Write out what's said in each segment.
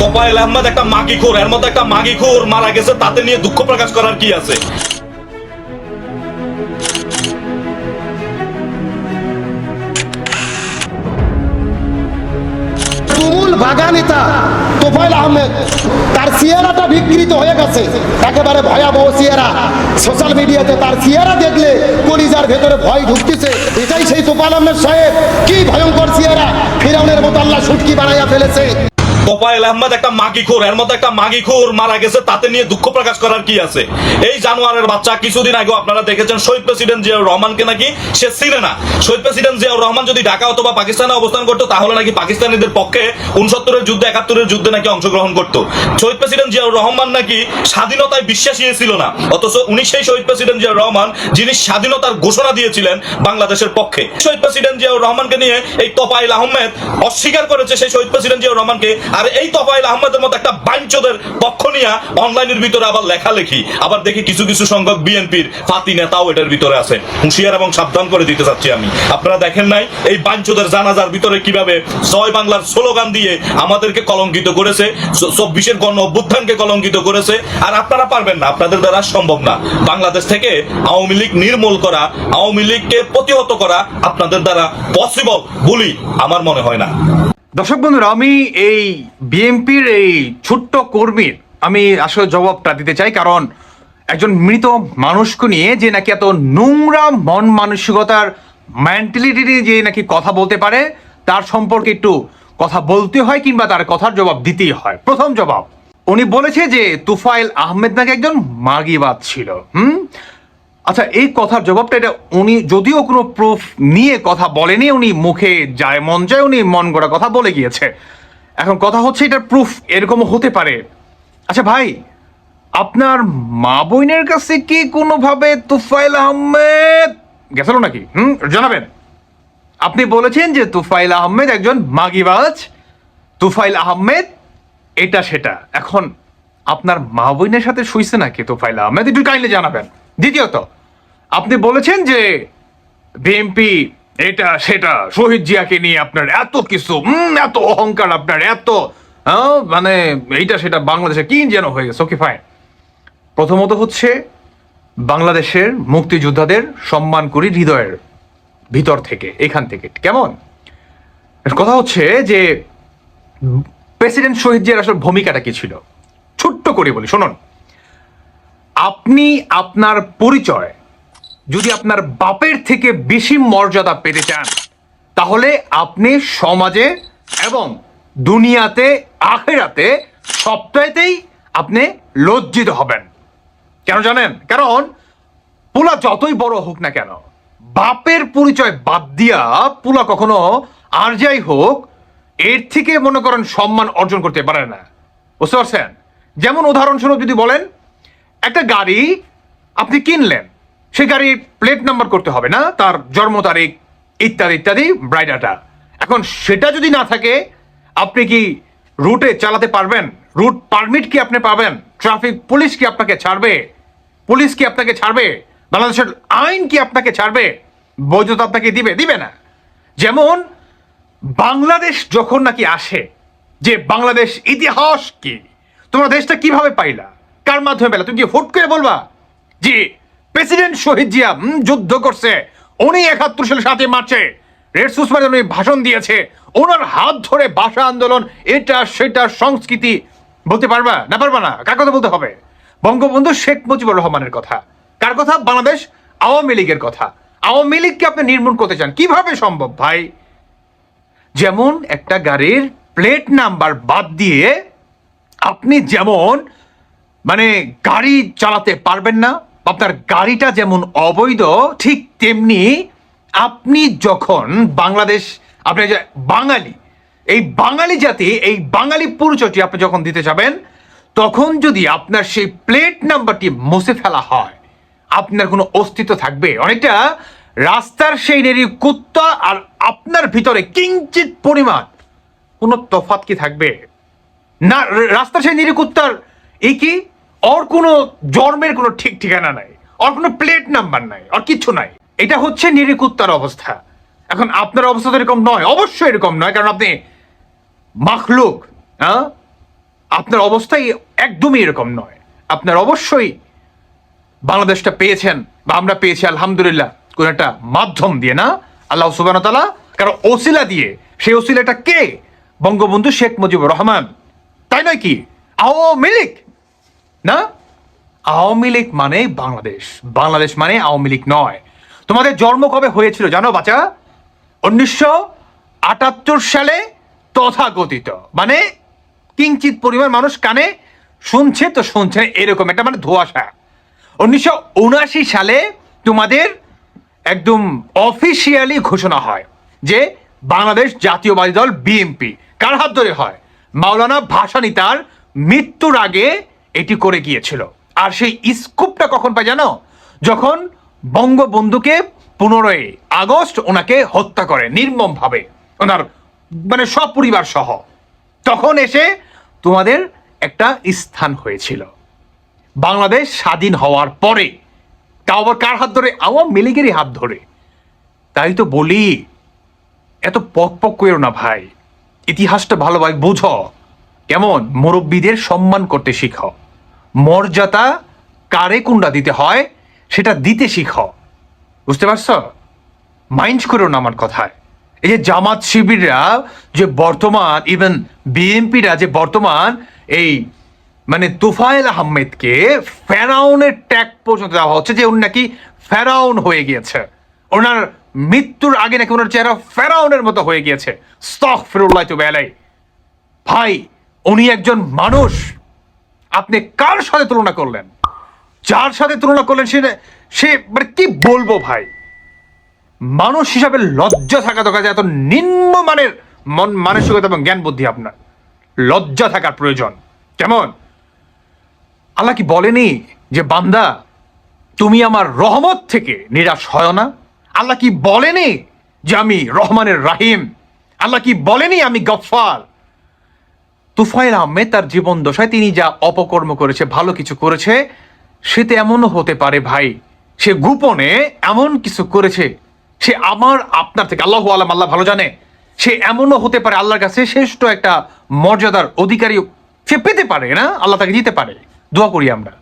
তোফায়েল আহমেদ একটা মাগিখোর, এর মতো একটা মাগিখোর মারা গেছে, তাতে নিয়ে দুঃখ প্রকাশ করার কি আছে? তুমুল ভাগা নেতা তোফায়েল আহমেদ, তার চেহারাটা বিকৃত হয়ে গেছে, একেবারে ভয়াবহ চেহারা। সোশ্যাল মিডিয়াতে তার চেহারা দেখলে কলিজার ভেতরে ভয় ঢুকতেছে। এটাই সেই তোফায়েল আহমেদ সাহেব, কি ভয়ঙ্কর চেহারা! ফিরাউনের মতো আল্লাহ শুটকি বানাইয়া ফেলেছে। তোফায়েল আহমেদ একটা মাগিখোর, এর মতো একটা মাগিখোর মারা গেছে, তাতে নিয়ে দুঃখ প্রকাশ করার কি আছে? এই জানোয়ারের বাচ্চা কিছুদিন আগে আপনারা দেখেছেন শহীদ প্রেসিডেন্ট জিয়াউর রহমানকে নাকি সে চিনে না। শহীদ প্রেসিডেন্ট জিয়াউর রহমান যদি ঢাকা অথবা পাকিস্তানে অবস্থান করতো তাহলে নাকি পাকিস্তানিদের পক্ষে 69-এর যুদ্ধে 71-এর যুদ্ধে নাকি অংশগ্রহণ করতো। শহীদ প্রেসিডেন্ট জিয়াউর রহমান নাকি স্বাধীনতায় বিশ্বাসী ছিল না, অথচ উনি সেই শহীদ প্রেসিডেন্ট জিয়াউর রহমান যিনি স্বাধীনতার ঘোষণা দিয়েছিলেন বাংলাদেশের পক্ষে। শহীদ প্রেসিডেন্ট জিয়াউর রহমানকে নিয়ে এই তোফায়েল আহমেদ অস্বীকার করেছে সেই শহীদ প্রেসিডেন্ট জিয়াউর রহমানকে। আর এই তোফায়েল আহমেদের মতো একটা বাইঞ্চোদের পক্ষ নিয়ে অনলাইনের ভিতরে আবার লেখালেখি, আবার দেখি কিছু কিছু সংখ্যক বিএনপির ফাতি নেতাও এটার ভিতরে আছে। হুঁশিয়ার এবং সাবধান করে দিতে চাচ্ছি আমি। আপনারা দেখেন নাই এই বাইঞ্চোদের জানাজার ভিতরে কিভাবে জয় বাংলার স্লোগান দিয়ে আমাদেরকে কলঙ্কিত করেছে, 24-এর গণ অভ্যুত্থানকে কলঙ্কিত করেছে। আর আপনারা পারবেন না, আপনাদের দ্বারা সম্ভব না। বাংলাদেশ থেকে আওয়ামী লীগ নির্মূল করা, আওয়ামী লীগকে প্রতিহত করা আপনাদের দ্বারা পসিবল বলি আমার মনে হয় না। দর্শক বন্ধুরা, আমি এই বিএনপির এই ছোট্ট কর্মীর আমি আসলে জবাবটা দিতে চাই, কারণ একজন মৃত মানুষকে নিয়ে যে নাকি এত নোংরা মন মানসিকতার মেন্টালিটি যে নাকি কথা বলতে পারে, তার সম্পর্কে একটু কথা বলতে হয় কিংবা তার কথার জবাব দিতেই হয়। প্রথম জবাব, উনি বলেছে যে তোফায়েল আহমেদ নাকি একজন মাগিবাদ ছিল। আচ্ছা, এই কথার জবাবটা এটা উনি যদিও কোনো প্রুফ নিয়ে কথা বলেনি, উনি মুখে যায় মন যায় উনি মন গড়া কথা বলে গিয়েছে। এখন কথা হচ্ছে এটার প্রুফ এরকমও হতে পারে। আচ্ছা ভাই, আপনার মা বোনের কাছে কি কোনোভাবে তোফায়েল আহমেদ গেছিল নাকি? জানাবেন। আপনি বলেছেন যে তোফায়েল আহমেদ একজন মাগিবাজ, তোফায়েল আহমেদ এটা সেটা। এখন আপনার মা বোনের সাথে শুইছে নাকি তোফায়েল আহমেদ? একটু কাইন্ডলি জানাবেন। দ্বিতীয়ত, আপনি বলেছেন যে বিএনপি এটা সেটা, শহীদ জিয়াকে নিয়ে আপনার এত কিছু, এত অহংকার, আপনার এত মানে এইটা সেটা, বাংলাদেশে কি যেন হয়ে গেছে। Okay fine. প্রথমত হচ্ছে বাংলাদেশের মুক্তিযোদ্ধাদের সম্মান করি হৃদয়ের ভিতর থেকে, এখান থেকে। কেমন কথা হচ্ছে যে প্রেসিডেন্ট শহীদ জিয়ার আসলে ভূমিকাটা কি ছিল ছোট্ট করে বলি, শুনুন। আপনি আপনার পরিচয় যদি আপনার বাপের থেকে বেশি মর্যাদা পেতে চান, তাহলে আপনি সমাজে এবং দুনিয়াতে আখিরাতে সবটাইতেই আপনি লজ্জিত হবেন। কেন জানেন? কারণ পুলা যতই বড় হোক না কেন, বাপের পরিচয় বাদ দিয়া পুলা কখনো আর যাই হোক এর থেকে মনে করেন সম্মান অর্জন করতে পারে না। বুঝতে পারছেন? যেমন উদাহরণস্বরূপ যদি বলেন, একটা গাড়ি আপনি কিনলেন, সে গাড়ির প্লেট নাম্বার করতে হবে না, তার জন্ম তারিখ ইত্যাদি ইত্যাদি ব্রাইডাটা। এখন সেটা যদি না থাকে, আপনি কি রুটে চালাতে পারবেন? রুট পারমিট কি আপনি পাবেন? ট্রাফিক পুলিশ কি আপনাকে ছাড়বে? পুলিশ কি আপনাকে ছাড়বে? বাংলাদেশের আইন কি আপনাকে ছাড়বে? বৈধতা আপনাকে দিবে না। যেমন বাংলাদেশ যখন নাকি আসে যে বাংলাদেশ ইতিহাস কি, তোমরা দেশটা কিভাবে পাইলা, কার মাধ্যমে পেলা, তুমি কি হুট করে বলবা যে প্রেসিডেন্ট শহীদ জিয়া যুদ্ধ করছে, উনি 71 সালে 7 মার্চে রেড সুসমার উনি ভাষণ দিয়েছে, ওনার হাত ধরে ভাষা আন্দোলন, এটা সেটা সংস্কৃতি বলতে পারবা না? পারবা না। কার কথা বলতে হবে? বঙ্গবন্ধু শেখ মুজিবুর রহমানের কথা। কার কথা? বাংলাদেশ আওয়ামী লীগের কথা। আওয়ামী লীগকে আপনি নির্মূল করতে চান, কিভাবে সম্ভব ভাই? যেমন একটা গাড়ির প্লেট নাম্বার বাদ দিয়ে আপনি যেমন মানে গাড়ি চালাতে পারবেন না, আপনার গাড়িটা যেমন অবৈধ, ঠিক তেমনি আপনি যখন বাংলাদেশ, আপনি যে বাঙালি, এই বাঙালি জাতি, এই বাঙালি পরিচয়টি আপনি যখন দিতে যাবেন, তখন যদি আপনার সেই প্লেট নাম্বারটি মুছে ফেলা হয়, আপনার কোনো অস্তিত্ব থাকবে? অনেকটা রাস্তার সেই নেরি কুত্তা আর আপনার ভিতরে কিঞ্চিত পরিমাণ কোনো তফাৎ কি থাকবে না? রাস্তার সেই নেরি কুত্তার এই কি ওর কোনো জন্মের কোনো ঠিক ঠিকানা নাই, ওর কোনো প্লেট নাম্বার নাই, ওর কিচ্ছু নাই। এটা হচ্ছে নিরি কুত্তার অবস্থা। এখন আপনার অবস্থা তো এরকম নয়, অবশ্যই এরকম নয়, কারণ আপনি মাখলুক, আপনার অবস্থাই একদমই এরকম নয়। আপনার অবশ্যই বাংলাদেশটা পেয়েছেন বা আমরা পেয়েছি আলহামদুলিল্লাহ কোন একটা মাধ্যম দিয়ে, না আল্লাহ সুবহানাহু ওয়া তাআলা, কারণ ওসিলা দিয়ে। সেই ওসিলাটা কে? বঙ্গবন্ধু শেখ মুজিবুর রহমান, তাই নয় কি? আওয়ামী লীগ না, আওয়ামী লীগ মানে বাংলাদেশ, বাংলাদেশ মানে আওয়ামী লীগ নয়। তোমাদের জন্ম কবে হয়েছিল জানো বাচ্চা? 1978 সালে তথাকথিত, মানে কিঞ্চিত পরিমাণ মানুষ কানে শুনছে তো শুনছে, এরকম একটা মানে ধোঁয়াশা। 1979 সালে তোমাদের একদম অফিসিয়ালি ঘোষণা হয় যে বাংলাদেশ জাতীয়বাদী দল বিএনপি। কার হাত ধরে হয়? মাওলানা ভাসানী তার মৃত্যুর আগে এটি করে গিয়েছিল। আর সেই স্কুপটা কখন পায় জানো? যখন বঙ্গবন্ধুকে 15ই আগস্ট ওনাকে হত্যা করে নির্মমভাবে, ওনার মানে সব পরিবার সহ। তখন এসে তোমাদের একটা স্থান হয়েছিল বাংলাদেশ স্বাধীন হওয়ার পরে। তাও আবার কার হাত ধরে? আওয়ামী লীগেরই হাত ধরে। তাই তো বলি, এত পক করো না ভাই, ইতিহাসটা ভালোভাবে বুঝো। কেমন? মুরব্বীদের সম্মান করতে শিখো, মর্যাদা কারে কোনটা দিতে হয় সেটা দিতে শিখো। বুঝতে পারছো? মাইন্ড করো না আমার কথায়। এই যে জামাত শিবিররা যে বর্তমান, ইভেন বিএনপিরা যে বর্তমান এই মানে তোফায়েল আহমেদকে ফেরাউনের ট্যাগ পর্যন্ত দেওয়া হচ্ছে যে উনি নাকি ফেরাউন হয়ে গিয়েছে, ওনার মৃত্যুর আগে নাকি ওনার চেহারা ফেরাউনের মতো হয়ে গিয়েছে। আস্তাগফিরুল্লাহ তু বেলাই। ভাই, উনি একজন মানুষ, আপনি কার সাথে তুলনা করলেন? যার সাথে তুলনা করলেন সে মানে কি বলবো ভাই, মানুষ হিসাবে লজ্জা থাকা দরকার। এত নিম্নমানের মন মানসিকতা এবং জ্ঞান বুদ্ধি, আপনার লজ্জা থাকার প্রয়োজন। কেমন? আল্লাহ কি বলেনি যে বান্দা তুমি আমার রহমত থেকে নিরাশ হয় না? আল্লাহ কি বলেনি যে আমি রহমানের রাহিম? আল্লাহ কি বলেনি আমি গফফার? তুফাইল আহমেদ তার জীবন দশায় তিনি যা অপকর্ম করেছে, ভালো কিছু করেছে, সেতে এমনও হতে পারে ভাই সে গোপনে এমন কিছু করেছে, সে আমার আপনার থেকে, আল্লাহু আলাম, আল্লাহ ভালো জানে, সে এমনও হতে পারে আল্লাহর কাছে শ্রেষ্ঠ একটা মর্যাদার অধিকারী সে পেতে পারে, না আল্লাহ তাকে দিতে পারে। দোয়া করি আমরা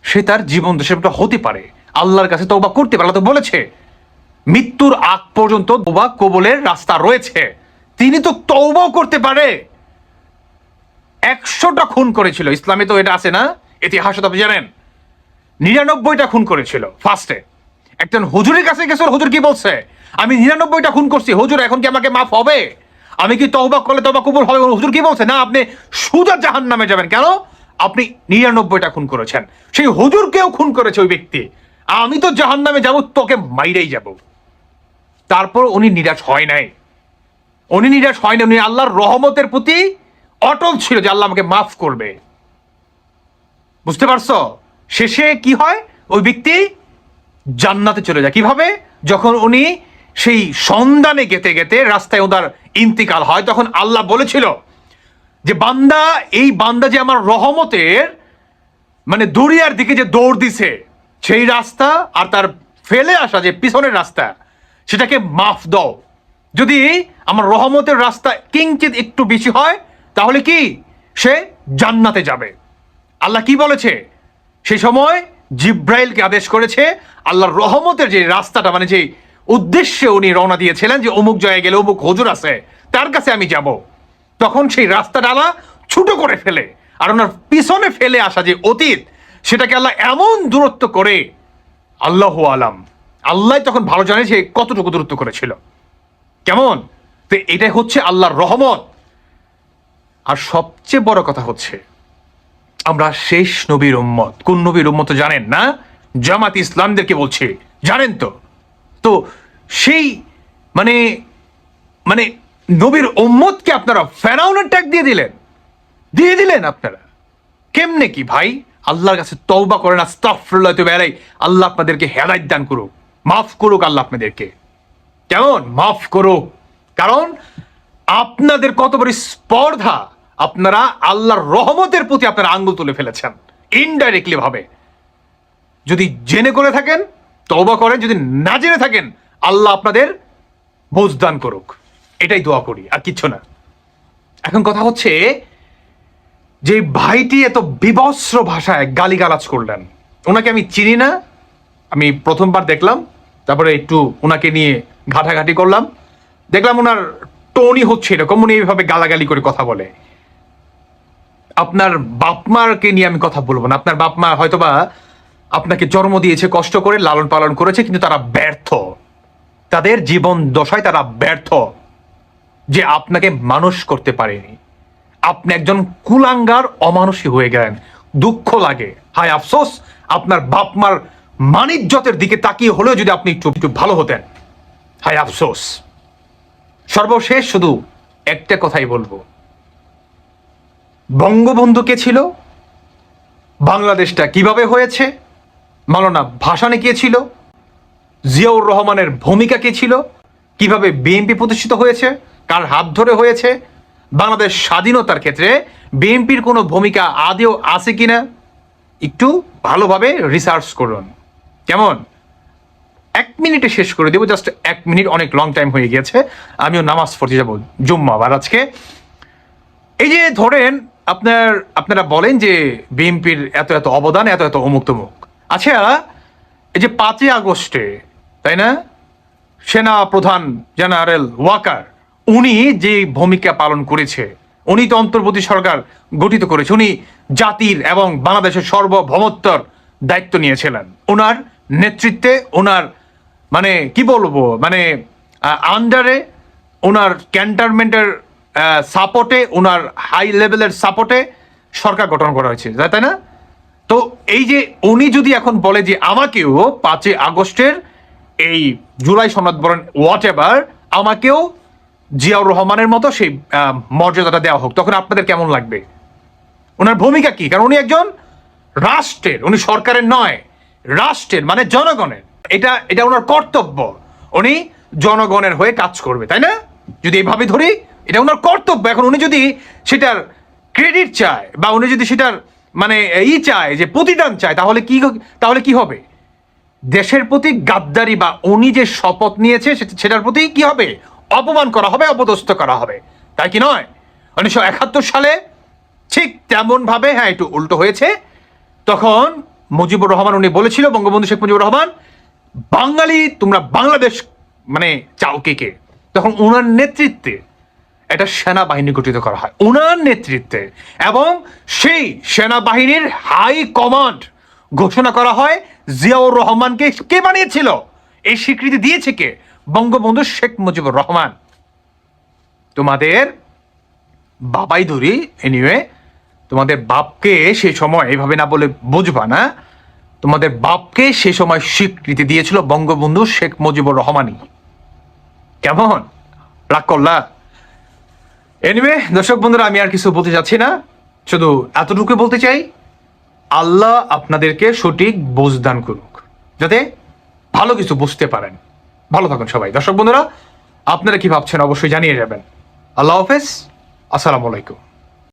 সে তার জীবন দশাটা হতে পারে, আল্লাহর কাছে তওবা করতে পারে। আল্লাহ তো বলেছে মৃত্যুর আগ পর্যন্ত তওবা কবুলের রাস্তা রয়েছে। তিনি তো তওবাও করতে পারে। 100টা খুন করেছিল, ইসলামে তো এটা আছে না, ইতিহাসে তো আপনি জানেন। 99টা খুন করেছিল ফার্স্টে। একজন হুজুরের কাছে গেছিল, হুজুর কি বলছে? আমি 99টা খুন করছি, হুজুর এখন কি আমাকে মাফ হবে? আমি কি তওবা করলে তওবা কবুল হবে? হুজুর কি বলছে? না, আপনি সোজা জাহান্নামে যাবেন। কেন? আপনি 99টা খুন করেছেন। সেই হুজুরকেও খুন করেছে ওই ব্যক্তি। আমি তো জাহান্নামে যাব, তোকে মাইরেই যাব। তারপর উনি নিরাশ হয় নাই, উনি নিরাশ হয় না, উনি আল্লাহর রহমতের প্রতি অটল ছিল যে আল্লাহ আমাকে মাফ করবে। বুঝতে পারছো? শেষে কি হয়? ওই ব্যক্তি জান্নাতে চলে যায়। কিভাবে? যখন উনি সেই সন্ধানে গেতে গেতে রাস্তায় ওনার ইন্তিকাল হয়, তখন আল্লাহ বলেছিল যে বান্দা, এই বান্দা যে আমার রহমতের মানে দরিয়ার দিকে যে দৌড় দিছে, সেই রাস্তা আর তার ফেলে আসা যে পিছনের রাস্তা, সেটাকে মাফ দাও। যদি আমার রহমতের রাস্তা কিঞ্চিত একটু বেশি হয়, তাহলে কি সে জান্নাতে যাবে। আল্লাহ কি বলেছে? সেই সময় জিব্রাইলকে আদেশ করেছে আল্লাহর রহমতের যে রাস্তাটা, মানে যে উদ্দেশ্যে উনি রওনা দিয়েছিলেন যে অমুক জায়গায় গেলে অমুক হুজুর আছে, তার কাছে আমি যাব, তখন সেই রাস্তাটা আল্লাহ ছোট করে ফেলে, আর ওনার পিছনে ফেলে আসা যে অতীত, সেটাকে আল্লাহ এমন দূরত্ব করে, আল্লাহু আলাম, আল্লাহ তখন ভালো জানে যে কতটুকু দূরত্ব করেছিল। কেমন? তো এটাই হচ্ছে আল্লাহর রহমত। আর সবচেয়ে বড় কথা হচ্ছে আমরা শেষ নবীর উম্মত। কোন নবীর উম্মত জানেন না? জামাত ইসলামদেরকে বলছে, জানেন তো? তো সেই মানে মানে নবীর উম্মতকে আপনারা ফেরাউনের ট্যাগ দিয়ে দিলেন আপনারা। কেমনে কি ভাই? আল্লাহর কাছে তওবা করেন, আস্তাগফিরুল্লাহ তওবা আলাই। আল্লাহ আপনাদেরকে হেদায়েত দান করুক, মাফ করুক আল্লাহ আপনাদেরকে। কেমন? মাফ করুক। কারণ আপনাদের কত বড় স্পর্ধা, আপনারা আল্লাহর রহমতের প্রতি আপনারা আঙ্গুল তুলে ফেলেছেন ইনডাইরেক্টলি ভাবে। যদি জেনে করে থাকেন তওবা করেন, যদি না জেনে থাকেন আল্লাহ আপনাদের বুঝদান করুক, এটাই দোয়া করি, আর কিচ্ছু না। এখন কথা হচ্ছে যে ভাইটি এত বিভৎস ভাষায় গালিগালাজ করলেন, ওনাকে আমি চিনি না, আমি প্রথমবার দেখলাম, তারপরে একটু ওনাকে নিয়ে ঘাটাঘাটি করলাম, দেখলাম ওনার টোনই হচ্ছে এরকম, উনি এইভাবে গালাগালি করে কথা বলে। আপনার বাপমাকে নিয়ে আমি কথা বলবো না, আপনার বাপমা হয়তোবা আপনাকে জন্ম দিয়েছে, কষ্ট করে লালন পালন করেছে, কিন্তু তারা ব্যর্থ, তাদের জীবন দশায় তারা ব্যর্থ যে আপনাকে মানুষ করতে পারেনি। আপনি একজন কুলাঙ্গার অমানুষী হয়ে গেলেন, দুঃখ লাগে, হায় আফসোস। আপনার বাপমার মানিজ্যতের দিকে তাকিয়ে হলেও যদি আপনি একটু একটু ভালো হতেন, হায় আফসোস। সর্বশেষ শুধু একটা কথাই বলবো, বঙ্গবন্ধু কে ছিল, বাংলাদেশটা কিভাবে হয়েছে, মাওলানা ভাসানী কে ছিল, জিয়াউর রহমানের ভূমিকা কি ছিল, কিভাবে বিএনপি প্রতিষ্ঠিত হয়েছে, কার হাত ধরে হয়েছে, বাংলাদেশ স্বাধীনতার ক্ষেত্রে বিএনপির কোনো ভূমিকা আদেও আছে কিনা, একটু ভালোভাবে রিসার্চ করুন। কেমন? 1 মিনিটে শেষ করে দেবো, জাস্ট 1 মিনিট, অনেক লং টাইম হয়ে গিয়েছে, আমিও নামাজ পড়তে যাবো জুম্মাবার আজকে। এই যে ধরেন আপনারা বলেন যে বিএনপির এত এত অবদান, এত এত অমুক তমুক। আচ্ছা, এই যে 5ই আগস্টে, তাই না, সেনা প্রধান জেনারেল ওয়াকার উনি যে ভূমিকা পালন করেছে, উনি তো অন্তর্বর্তী সরকার গঠিত করেছে, উনি জাতির এবং বাংলাদেশের সার্বভৌমত্বর দায়িত্ব নিয়েছিলেন। ওনার নেতৃত্বে, ওনার মানে কি বলবো, মানে আন্ডারে, ওনার ক্যান্টনমেন্টের সাপোর্টে, ওনার হাই লেভেলের সাপোর্টে সরকার গঠন করা হয়েছে, তাই না? তো এই যে উনি যদি এখন বলে যে আমাকেও 5ই আগস্টের এই জুলাই সনদ বলেন হোয়াট এভার, আমাকেও জিয়াউর রহমানের মতো সেই মর্যাদাটা দেওয়া হোক, তখন আপনাদের কেমন লাগবে? ওনার ভূমিকা কি? কারণ উনি একজন রাষ্ট্রের, উনি সরকারের নয়, রাষ্ট্রের মানে জনগণের, এটা ওনার কর্তব্য, উনি জনগণের হয়ে কাজ করবে, তাই না? যদি এইভাবে ধরি, এটা ওনার কর্তব্য। এখন উনি যদি সেটার ক্রেডিট চায়, বা উনি যদি সেটার মানে চায়, যে প্রতিদান চায়, তাহলে কি হবে? দেশের প্রতি গাদ্দারি, বা উনি যে শপথ নিয়েছে সেটার প্রতি কি হবে? অপমান করা হবে, অপদস্থ করা হবে, তাই কি নয়? 1971 সালে ঠিক তেমন ভাবে, হ্যাঁ একটু উল্টো হয়েছে, তখন মুজিবুর রহমান উনি বলেছিল, বঙ্গবন্ধু শেখ মুজিবুর রহমান, বাঙালি তোমরা বাংলাদেশ মানে চাও কে? তখন ওনার নেতৃত্বে একটা সেনাবাহিনী গঠিত করা হয়, ওনার নেতৃত্বে, এবং সেই সেনাবাহিনীর হাই কমান্ড ঘোষণা করা হয় জিয়াউর রহমানকে কে বানিয়েছিল, এই স্বীকৃতি দিয়েছে কে? বঙ্গবন্ধু শেখ মুজিবুর রহমান। তোমাদের বাবাই ধরি, এনিওয়ে, তোমাদের বাপকে সেই সময় এইভাবে না বলে বুঝবা না, তোমাদের বাপকে সেই সময় স্বীকৃতি দিয়েছিল বঙ্গবন্ধু শেখ মুজিবুর রহমানই। কেমন রাগ করলা? এনিওয়ে দর্শক বন্ধুরা, আমি আর কিছু বলতে যাচ্ছি না, শুধু এতটুকু বলতে চাই, আল্লাহ আপনাদেরকে সঠিক বোঝ দান করুক, যাতে ভালো কিছু বুঝতে পারেন। ভালো থাকুন সবাই। দর্শক বন্ধুরা, আপনারা কি ভাবছেন অবশ্যই জানিয়ে যাবেন। আল্লাহ হাফেজ, আসসালামু আলাইকুম।